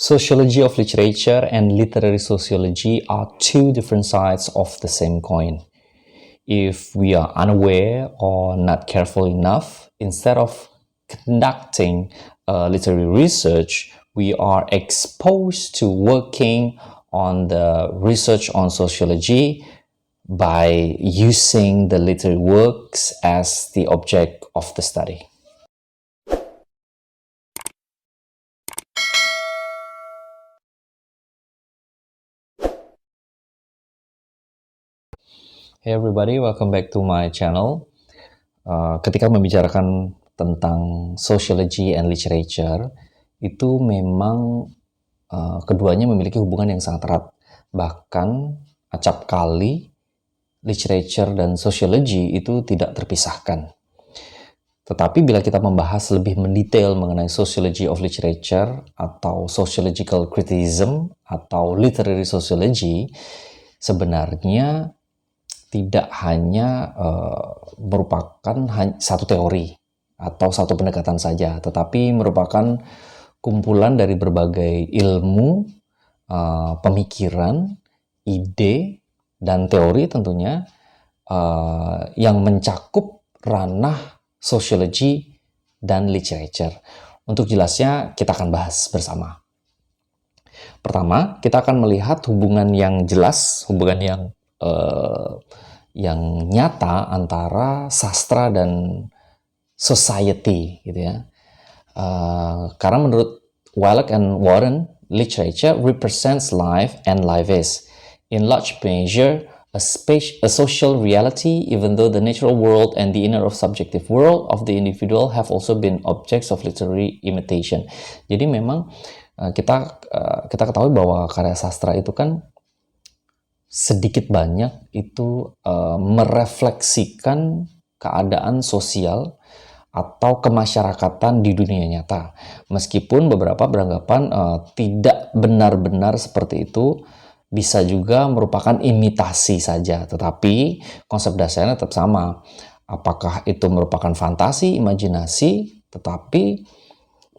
Sociology of literature and literary sociology are two different sides of the same coin. If we are unaware or not careful enough, instead of conducting literary research, we are exposed to working on the research on sociology by using the literary works as the object of the study. Hey everybody, welcome back to my channel. Ketika membicarakan tentang sociology and literature, itu memang keduanya memiliki hubungan yang sangat erat. Bahkan acap kali literature dan sociology itu tidak terpisahkan. Tetapi bila kita membahas lebih mendetail mengenai sociology of literature atau sociological criticism atau literary sociology, sebenarnya tidak hanya merupakan satu teori atau satu pendekatan saja, tetapi merupakan kumpulan dari berbagai ilmu, pemikiran, ide, dan teori tentunya yang mencakup ranah sociology dan literature. Untuk jelasnya kita akan bahas bersama. Pertama, kita akan melihat hubungan yang jelas, hubungan yang nyata antara sastra dan society, gitu ya. Karena menurut Wellek and Warren, literature represents life and life is, in large measure, a social reality, even though the natural world and the inner of subjective world of the individual have also been objects of literary imitation. Jadi memang kita ketahui bahwa karya sastra itu kan sedikit banyak itu merefleksikan keadaan sosial atau kemasyarakatan di dunia nyata. Meskipun beberapa beranggapan tidak benar-benar seperti itu, bisa juga merupakan imitasi saja. Tetapi konsep dasarnya tetap sama. Apakah itu merupakan fantasi, imajinasi, tetapi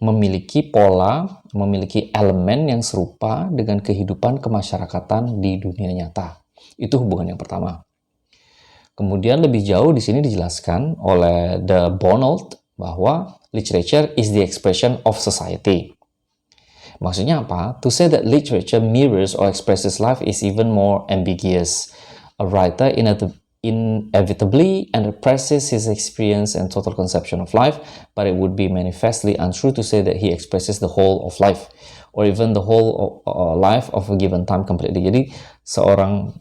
memiliki pola, memiliki elemen yang serupa dengan kehidupan kemasyarakatan di dunia nyata. Itu hubungan yang pertama. Kemudian lebih jauh di sini dijelaskan oleh De Bonald bahwa literature is the expression of society. Maksudnya apa? To say that literature mirrors or expresses life is even more ambiguous. A writer inevitably expresses his experience and total conception of life, but it would be manifestly untrue to say that he expresses the whole of life, or even the whole life of a given time completely. Jadi seorang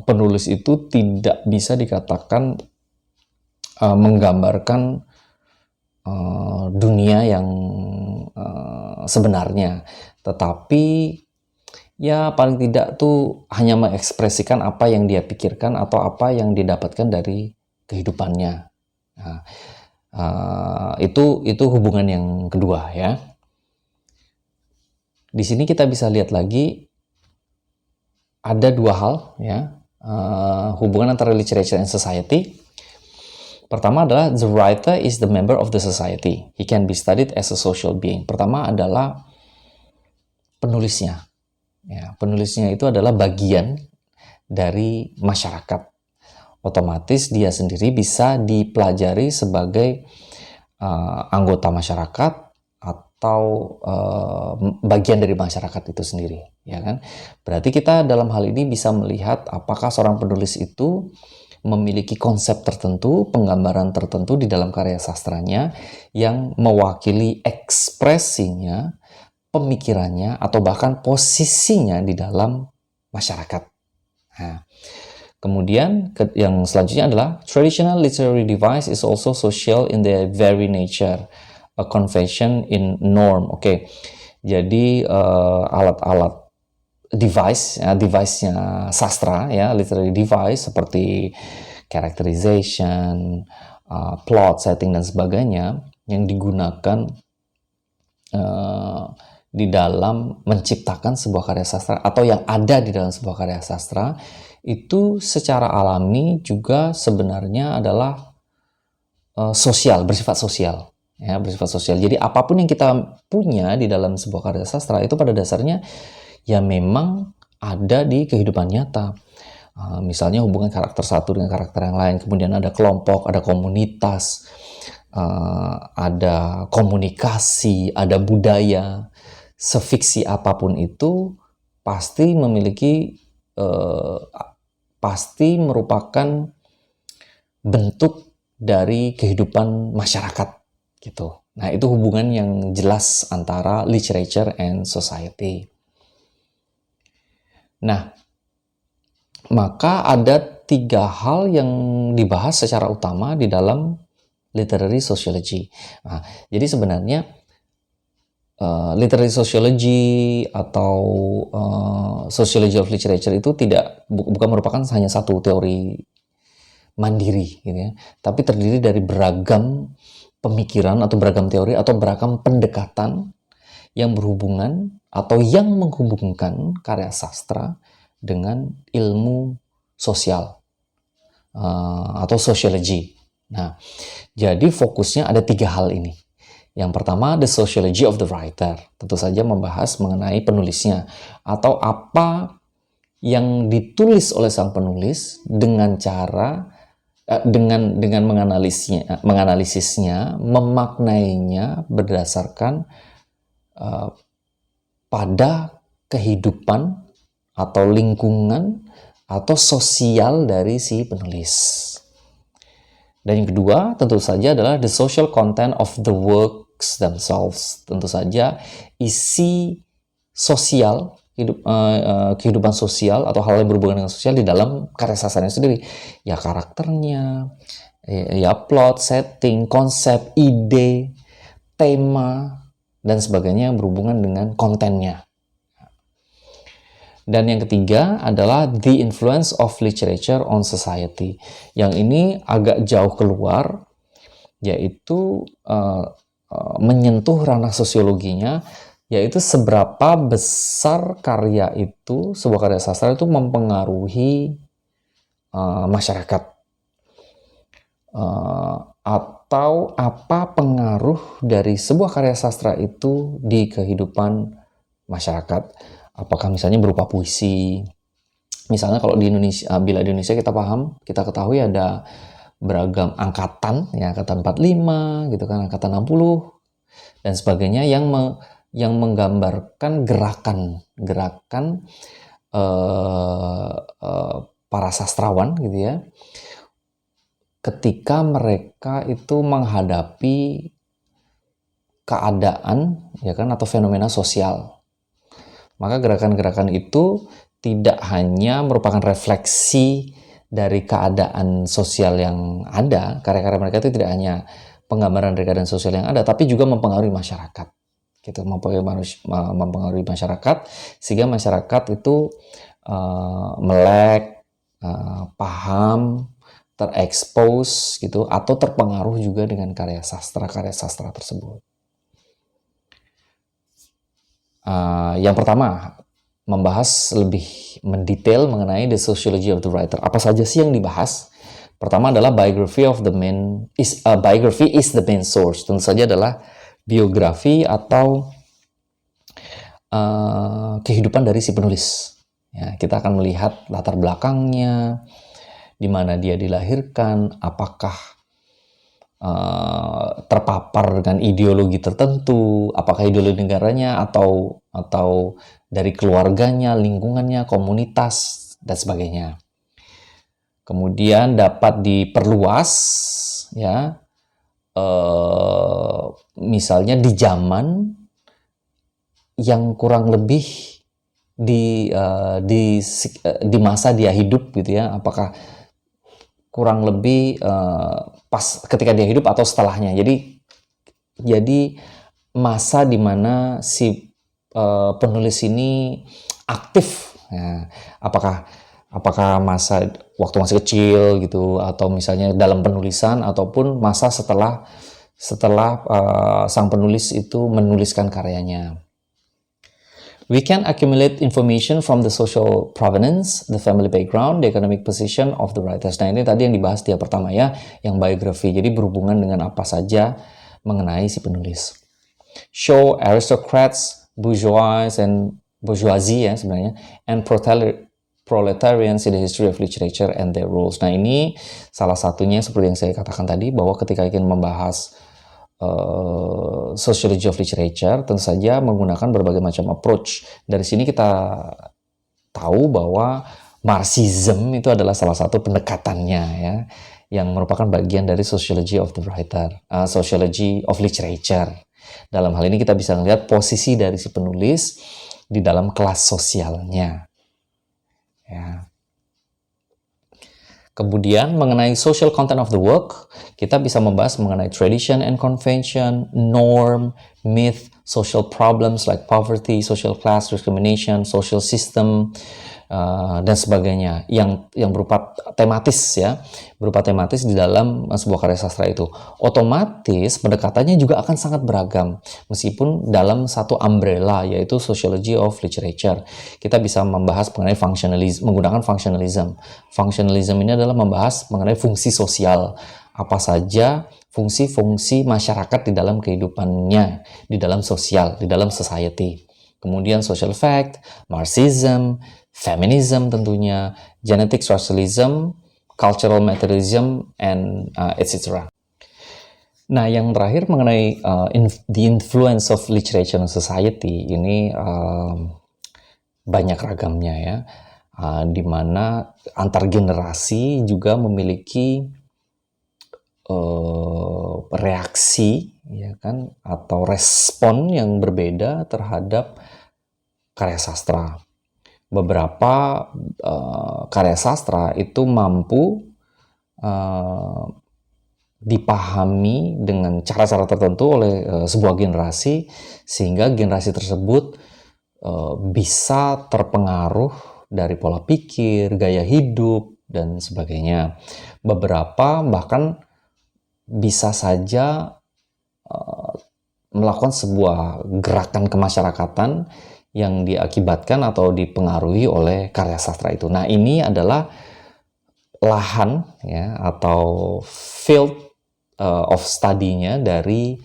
penulis itu tidak bisa dikatakan menggambarkan dunia yang sebenarnya, tetapi ya paling tidak tuh hanya mengekspresikan apa yang dia pikirkan atau apa yang didapatkan dari kehidupannya. Nah, itu hubungan yang kedua ya. Di sini kita bisa lihat lagi ada dua hal ya, hubungan antara literature and society. Pertama adalah the writer is the member of the society. He can be studied as a social being. Pertama adalah penulisnya. Ya, penulisnya itu adalah bagian dari masyarakat. Otomatis dia sendiri bisa dipelajari sebagai anggota masyarakat atau bagian dari masyarakat itu sendiri, ya kan? Berarti kita dalam hal ini bisa melihat apakah seorang penulis itu memiliki konsep tertentu, penggambaran tertentu di dalam karya sastranya yang mewakili ekspresinya, pemikirannya, atau bahkan posisinya di dalam masyarakat. Nah, kemudian yang selanjutnya adalah traditional literary device is also social in their very nature, a convention in norm. Oke, jadi alat-alat device-nya sastra ya, literary device seperti characterization, plot, setting dan sebagainya yang digunakan di dalam menciptakan sebuah karya sastra atau yang ada di dalam sebuah karya sastra itu secara alami juga sebenarnya adalah sosial, bersifat sosial. ya, bersifat sosial. Jadi apapun yang kita punya di dalam sebuah karya sastra itu pada dasarnya ya memang ada di kehidupan nyata. Misalnya hubungan karakter satu dengan karakter yang lain, kemudian ada kelompok, ada komunitas, ada komunikasi, ada budaya. Sefiksi apapun itu pasti memiliki pasti merupakan bentuk dari kehidupan masyarakat gitu. Nah, itu hubungan yang jelas antara literature and society. Nah, maka ada 3 hal yang dibahas secara utama di dalam literary sociology. Nah, jadi sebenarnya literary sociology atau sociology of literature itu bukan merupakan hanya satu teori mandiri gitu ya, tapi terdiri dari beragam pemikiran atau beragam teori atau beragam pendekatan yang berhubungan atau yang menghubungkan karya sastra dengan ilmu sosial atau sociology. Nah, jadi fokusnya ada 3 hal ini. Yang pertama, the sociology of the writer. Tentu saja membahas mengenai penulisnya atau apa yang ditulis oleh sang penulis dengan cara dengan menganalisisnya, memaknainya berdasarkan pada kehidupan atau lingkungan atau sosial dari si penulis. Dan yang kedua tentu saja adalah the social content of the works themselves. Tentu saja isi sosial, kehidupan sosial atau hal yang berhubungan dengan sosial di dalam karya sastranya sendiri. Ya karakternya, ya plot, setting, konsep, ide, tema, dan sebagainya yang berhubungan dengan kontennya. Dan yang ketiga adalah the influence of literature on society. Yang ini agak jauh keluar, yaitu menyentuh ranah sosiologinya, yaitu seberapa besar karya itu, sebuah karya sastra itu mempengaruhi masyarakat. Atau apa pengaruh dari sebuah karya sastra itu di kehidupan masyarakat. Apakah misalnya berupa puisi. Misalnya kalau di Indonesia, bila di Indonesia kita paham, kita ketahui ada beragam angkatan, ya angkatan 45 gitu kan, angkatan 60 dan sebagainya yang menggambarkan gerakan para sastrawan gitu ya, ketika mereka itu menghadapi keadaan ya kan atau fenomena sosial. Maka gerakan-gerakan itu tidak hanya merupakan refleksi dari keadaan sosial yang ada, karya-karya mereka itu tidak hanya penggambaran dari keadaan sosial yang ada, tapi juga mempengaruhi masyarakat. Gitu, mempengaruhi masyarakat, sehingga masyarakat itu melek, paham, terekspos gitu, atau terpengaruh juga dengan karya sastra tersebut. Yang pertama, membahas lebih mendetail mengenai the sociology of the writer. Apa saja sih yang dibahas? Pertama adalah biography is the main source. Tentu saja adalah biografi atau kehidupan dari si penulis. Ya, kita akan melihat latar belakangnya, di mana dia dilahirkan, apakah terpapar dengan ideologi tertentu, apakah ideologi negaranya atau dari keluarganya, lingkungannya, komunitas, dan sebagainya. Kemudian dapat diperluas, ya, misalnya di zaman yang kurang lebih di masa dia hidup gitu ya, apakah kurang lebih pas ketika dia hidup atau setelahnya. Jadi masa di mana si penulis ini aktif. Ya, apakah masa waktu masih kecil gitu, atau misalnya dalam penulisan, ataupun masa setelah sang penulis itu menuliskan karyanya. We can accumulate information from the social provenance, the family background, the economic position of the writers. Nah, ini tadi yang dibahas dia pertama ya, yang biografi. Jadi berhubungan dengan apa saja mengenai si penulis. Show aristocrats, bourgeoisie ya sebenarnya, and proletarians in the history of literature and their roles. Nah, ini salah satunya seperti yang saya katakan tadi, bahwa ketika ingin membahas sociology of literature, tentu saja menggunakan berbagai macam approach. Dari sini kita tahu bahwa Marxism itu adalah salah satu pendekatannya ya, yang merupakan bagian dari sociology of the writer, sociology of literature. Dalam hal ini kita bisa melihat posisi dari si penulis di dalam kelas sosialnya. Ya. Kemudian mengenai social content of the work, kita bisa membahas mengenai tradition and convention, norm, myth, social problems like poverty, social class, discrimination, social system, dan sebagainya yang berupa tematis ya, berupa tematis di dalam sebuah karya sastra itu. Otomatis pendekatannya juga akan sangat beragam meskipun dalam satu umbrella, yaitu sociology of literature. Kita bisa membahas mengenai functionalism, menggunakan functionalism. Functionalism ini adalah membahas mengenai fungsi sosial, apa saja fungsi-fungsi masyarakat di dalam kehidupannya, di dalam sosial, di dalam society. Kemudian social fact, Marxism, feminism tentunya, genetic socialism, cultural materialism, and etc. Nah, yang terakhir mengenai the influence of literature and society, ini banyak ragamnya ya, di mana antar generasi juga memiliki reaksi ya kan, atau respon yang berbeda terhadap karya sastra. Beberapa karya sastra itu mampu dipahami dengan cara-cara tertentu oleh sebuah generasi, sehingga generasi tersebut bisa terpengaruh dari pola pikir, gaya hidup, dan sebagainya. Beberapa bahkan bisa saja melakukan sebuah gerakan kemasyarakatan yang diakibatkan atau dipengaruhi oleh karya sastra itu. Nah, ini adalah lahan ya, atau field of study-nya dari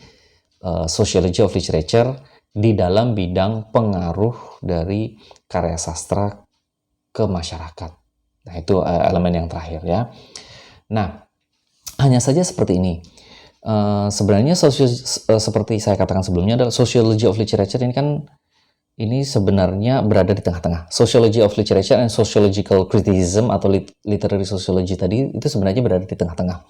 sociology of literature di dalam bidang pengaruh dari karya sastra ke masyarakat. Nah, itu elemen yang terakhir ya. Nah, hanya saja seperti ini. Sebenarnya seperti saya katakan sebelumnya, adalah sociology of literature ini sebenarnya berada di tengah-tengah. Sociology of literature and sociological criticism atau literary sociology tadi itu sebenarnya berada di tengah-tengah.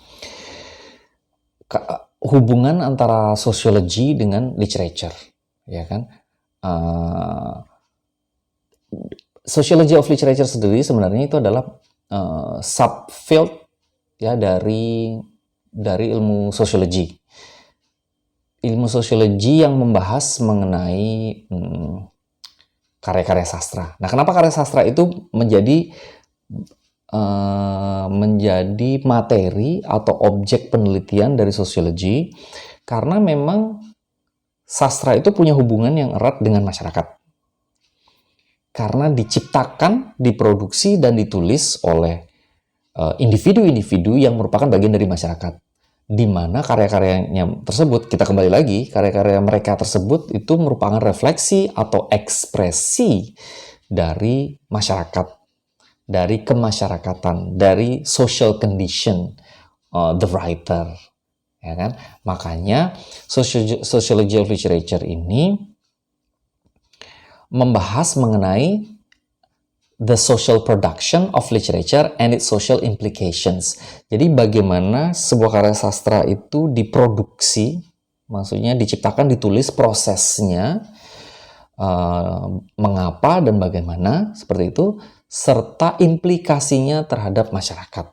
Hubungan antara sociology dengan literature, ya kan? Sociology of literature sendiri sebenarnya itu adalah subfield ya dari ilmu sosiologi. Ilmu sosiologi yang membahas mengenai karya-karya sastra. Nah, kenapa karya sastra itu menjadi materi atau objek penelitian dari sosiologi? Karena memang sastra itu punya hubungan yang erat dengan masyarakat. Karena diciptakan, diproduksi, dan ditulis oleh individu-individu yang merupakan bagian dari masyarakat. Di mana karya-karyanya tersebut, kita kembali lagi, karya-karya mereka tersebut itu merupakan refleksi atau ekspresi dari masyarakat, dari kemasyarakatan, dari social condition the writer, ya kan? Makanya sociology of literature ini membahas mengenai the social production of literature and its social implications. Jadi bagaimana sebuah karya sastra itu diproduksi, maksudnya diciptakan, ditulis, prosesnya, mengapa dan bagaimana, seperti itu, serta implikasinya terhadap masyarakat.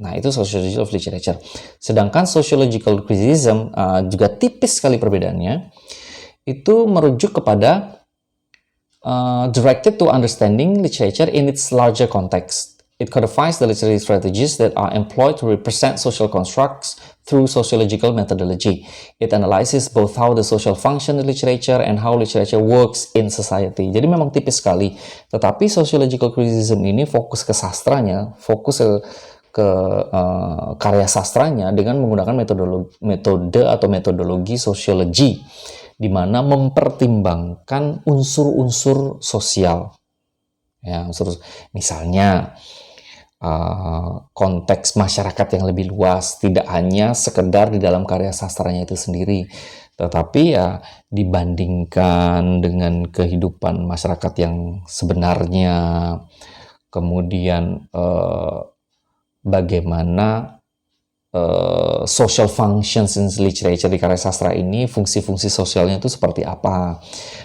Nah, itu sociology of literature. Sedangkan sociological criticism juga tipis sekali perbedaannya, itu merujuk kepada directed to understanding literature in its larger context. It codifies the literary strategies that are employed to represent social constructs through sociological methodology. It analyzes both how the social function in literature and how literature works in society. Jadi memang tipis sekali. Tetapi sociological criticism ini fokus ke sastranya, fokus ke karya sastranya dengan menggunakan metodologi sosiologi, di mana mempertimbangkan unsur-unsur sosial. Ya, misalnya konteks masyarakat yang lebih luas, tidak hanya sekedar di dalam karya sastranya itu sendiri, tetapi ya dibandingkan dengan kehidupan masyarakat yang sebenarnya, kemudian bagaimana social functions in literature di karya sastra ini, fungsi-fungsi sosialnya itu seperti apa,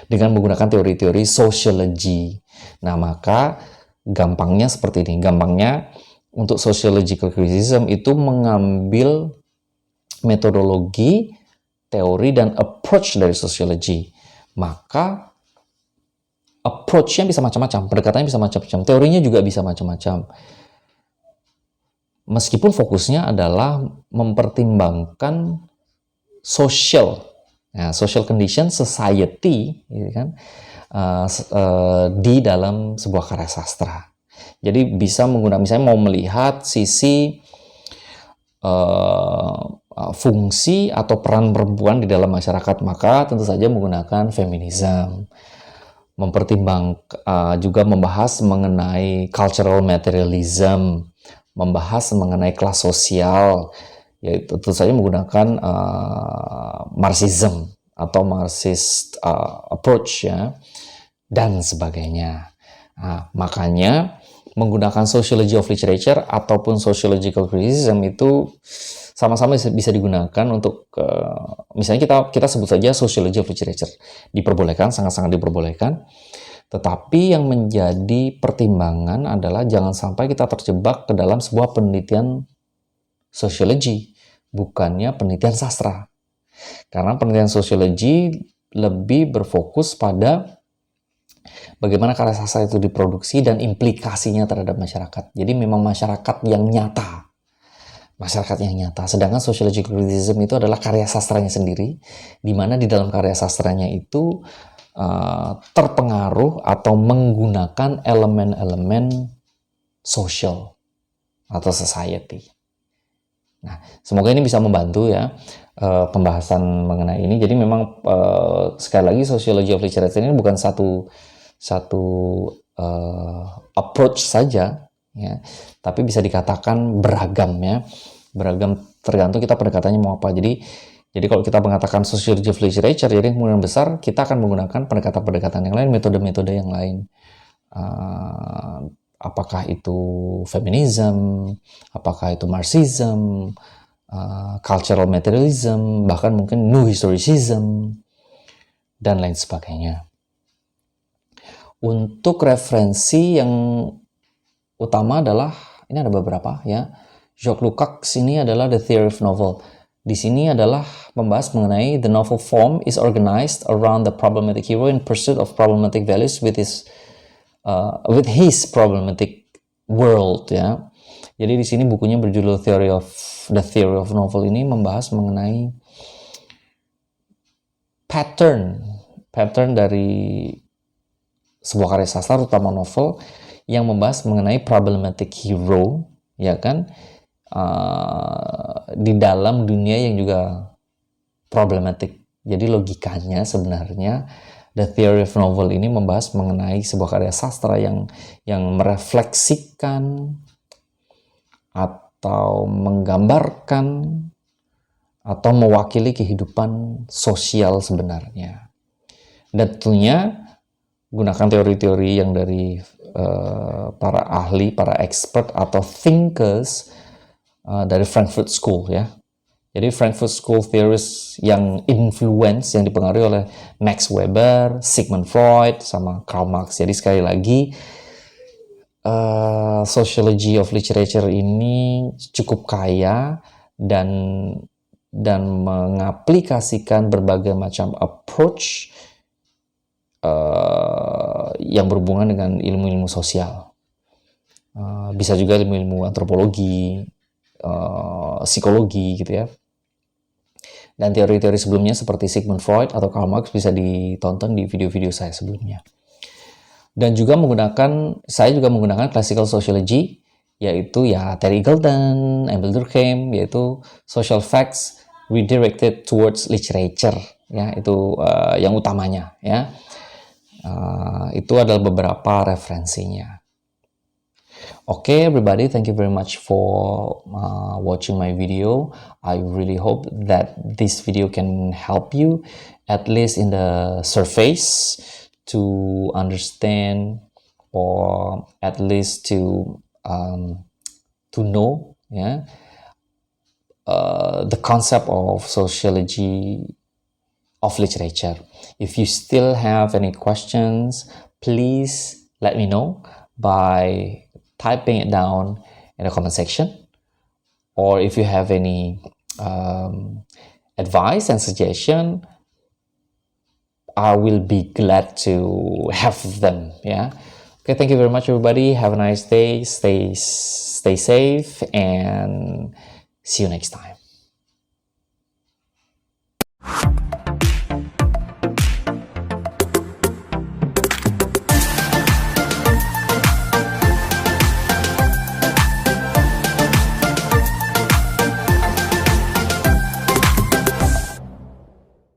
dengan menggunakan teori-teori sociology. Nah, maka gampangnya seperti ini. Gampangnya untuk sociological criticism itu mengambil metodologi, teori, dan approach dari sociology. Maka approach-nya bisa macam-macam, pendekatannya bisa macam-macam, teorinya juga bisa macam-macam. Meskipun fokusnya adalah mempertimbangkan social condition, society, gitu kan, di dalam sebuah karya sastra. Jadi bisa menggunakan, misalnya mau melihat sisi fungsi atau peran perempuan di dalam masyarakat, maka tentu saja menggunakan feminism. Juga membahas mengenai cultural materialism, membahas mengenai kelas sosial, yaitu tentu saja menggunakan Marxism atau Marxist approach, ya, dan sebagainya. Nah, makanya menggunakan sociology of literature ataupun sociological criticism itu sama-sama bisa digunakan untuk misalnya kita sebut saja sociology of literature, diperbolehkan, sangat-sangat diperbolehkan. Tetapi yang menjadi pertimbangan adalah jangan sampai kita terjebak ke dalam sebuah penelitian sosiologi, bukannya penelitian sastra. Karena penelitian sosiologi lebih berfokus pada bagaimana karya sastra itu diproduksi dan implikasinya terhadap masyarakat. Jadi memang masyarakat yang nyata. Sedangkan sociological criticism itu adalah karya sastranya sendiri, di mana di dalam karya sastranya itu terpengaruh atau menggunakan elemen-elemen social atau society. Nah, semoga ini bisa membantu ya pembahasan mengenai ini. Jadi memang sekali lagi sociology of literature ini bukan satu approach saja, ya, tapi bisa dikatakan beragam, ya, beragam tergantung kita pendekatannya mau apa. Jadi kalau kita mengatakan sociology of literature, jadi kemungkinan besar kita akan menggunakan pendekatan-pendekatan yang lain, metode-metode yang lain. Apakah itu feminism, apakah itu Marxism, cultural materialism, bahkan mungkin new historicism, dan lain sebagainya. Untuk referensi yang utama adalah, ini ada beberapa, ya. Jacques Lukács ini adalah The Theory of Novel. Di sini adalah membahas mengenai the novel form is organized around the problematic hero in pursuit of problematic values with his problematic world, ya. Jadi di sini bukunya berjudul The Theory of Novel ini membahas mengenai pattern dari sebuah karya sastra, terutama novel, yang membahas mengenai problematic hero, ya kan, di dalam dunia yang juga problematic. Jadi logikanya sebenarnya The Theory of Novel ini membahas mengenai sebuah karya sastra yang merefleksikan atau menggambarkan atau mewakili kehidupan sosial sebenarnya. Dan tentunya gunakan teori-teori yang dari para ahli, para expert atau thinkers dari Frankfurt School, ya. Jadi Frankfurt School theories yang dipengaruhi oleh Max Weber, Sigmund Freud, sama Karl Marx. Jadi sekali lagi sociology of literature ini cukup kaya dan mengaplikasikan berbagai macam approach yang berhubungan dengan ilmu-ilmu sosial. Bisa juga ilmu-ilmu antropologi, psikologi, gitu ya. Dan teori-teori sebelumnya seperti Sigmund Freud atau Karl Marx bisa ditonton di video-video saya sebelumnya. Dan juga saya juga menggunakan classical sociology yaitu ya Terry Eagleton, Emil Durkheim, yaitu social facts redirected towards literature, ya itu yang utamanya, ya. Itu adalah beberapa referensinya. Okay, everybody, thank you very much for watching my video. I really hope that this video can help you, at least in the surface, to understand, or at least to know, yeah, the concept of sociology of literature. If you still have any questions, please let me know by typing it down in the comment section, or if you have any advice and suggestion, I will be glad to have them. Yeah. Okay, thank you very much, everybody. Have a nice day. Stay safe, and see you next time.